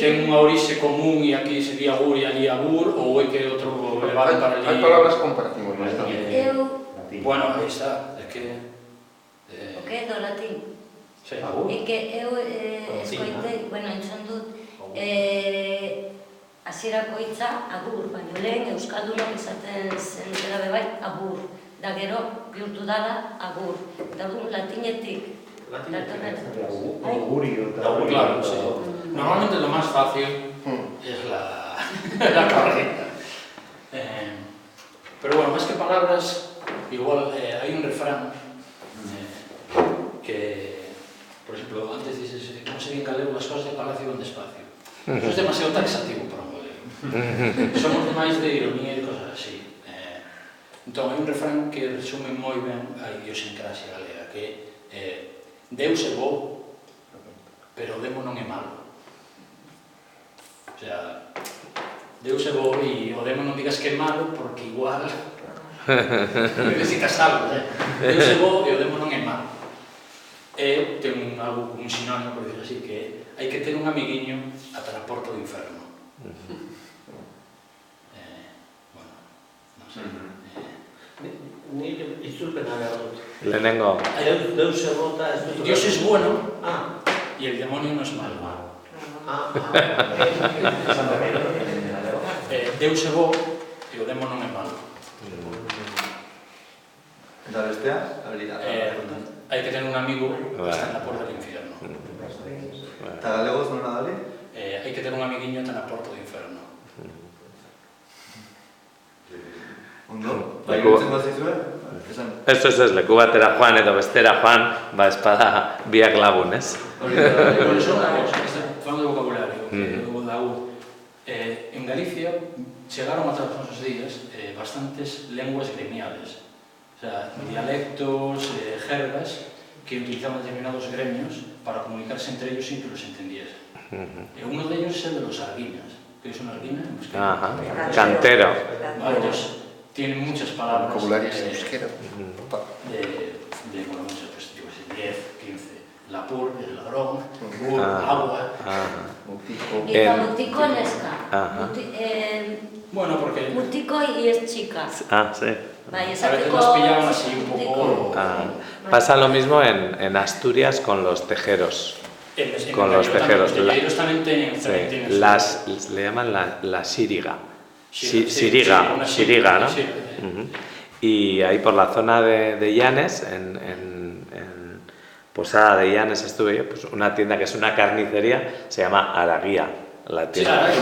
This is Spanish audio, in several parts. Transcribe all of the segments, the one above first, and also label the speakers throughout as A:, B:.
A: ten unha orixe común e aquí sería agur e ali abur, ou é que outro levado para ali...
B: Hai palabras comparativas, non está?
A: Bueno, aí está, é que...
C: O que é do latín?
A: Sí.
C: É que eu escoitei, bueno, en Sondut, hasiera koitza agur, baina lehen euskaldunok esaten zen dela bebai agur, da gero bihurtu dala agur. Eta latinetik
D: Augurio.
A: Claro, sí. Normalmente lo más fácil es la correcta. Pero bueno, más que palabras, igual hay un refrán que, por ejemplo, antes dices, ¿cómo se bien galego las cosas de palacio van despacio? Eso es demasiado taxativo para un galego. Somos máis de ironía e cosas así. Entón, hai un refrán que resume moi ben a idiosincrasia galega, que Deus é bo, pero o demo non é malo. O sea, Deus é bo e o demo non digas que é malo porque igual necesitas algo, Deus é bo e o demo non é malo. E ten algo como un sinónimo, por decir así, que hai que ter un amiguiño ata na porta do inferno. Bueno, non sei.
E: Lehenengo.
A: Dios es bueno y el demonio no es malo. Deus é bo e o demo non é malo.
B: Eta bestea?
A: Hai que tener un amigo que está en la puerta del infierno.
B: Eta galegoz nona dali?
A: Hai que tener un amiguiño que está na porta do inferno.
B: Ondo? Bai, gutzen bazizue?
E: Ez, leku batera joan edo bestera joan, ba espada biak lagun, ez?
A: Bueno, son falando de vocabulario, da U. En Galicia chegaron atrás dos nosos días bastantes lenguas gremiales. O sea, dialectos, jergas que utilizaban determinados gremios para comunicarse entre ellos sin que los entendiesen. Uno de ellos es el de los arguinas. ¿Qué es una arguina?
E: Cantero.
A: Vale, pues tiene muchas palabras.
B: Vocabulario euskera.
A: Bueno, muchas, pues, digo, 10, 15. Lapur, el ladrón, bur, agua.
C: Eta mutiko neska.
A: Bueno, porque...
C: Mutiko y es chica.
E: Sí.
A: A veces nos pillaban así un poco...
E: Pasa lo mismo en Asturias con los tejeros. Con los tejeros.
A: Ellos también tienen...
E: Le llaman la síriga. Siriga, ¿no? Y ahí por la zona de Llanes, en Posada de Llanes estuve yo, pues una tienda que es una carnicería, se llama Araguía. La tienda.
A: Aquí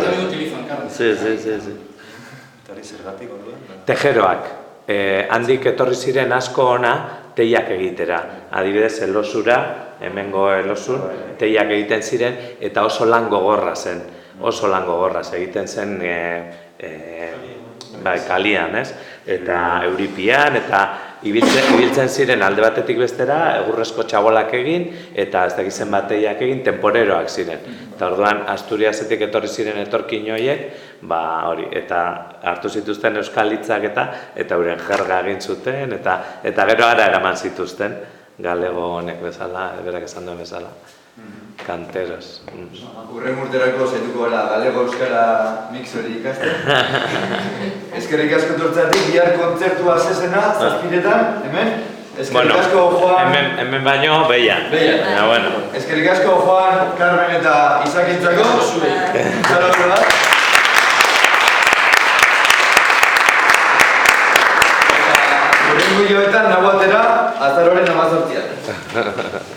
A: también utilizan carne.
E: Sí. Tejeroak. Handik etorri ziren asko ona teiak egitera. Adibidez, elosura, hemengo elosun, teiak egiten ziren eta oso lan gogorra zen. Oso lan gogorraz egiten zen kalian, ez? Eta euripian, eta ibiltzen ziren alde batetik bestera, egurrezko txabolak egin, eta ez dakizen bateiak egin, temporeroak ziren. Eta orduan, Asturiasetik etorri ziren etorkin horiek, hori, eta hartu zituzten euskal hitzak eta euren jerga egin zuten, eta gero ara eraman zituzten, galego honek bezala, berak esan duen bezala. Kanteros.
B: Urren urterako zaituko gara galego-euskara mix hori ikasten. Eskerrik asko tortzatik, bihar kontzertua zezena, zazpiretan, hemen? Eskerrik asko Juan...
E: Hemen baino, Beian.
B: Eskerrik asko Juan, Carmen eta Izakintzako. Zaloko da. Urrengo hiloetan nagoatera, azaroren 18.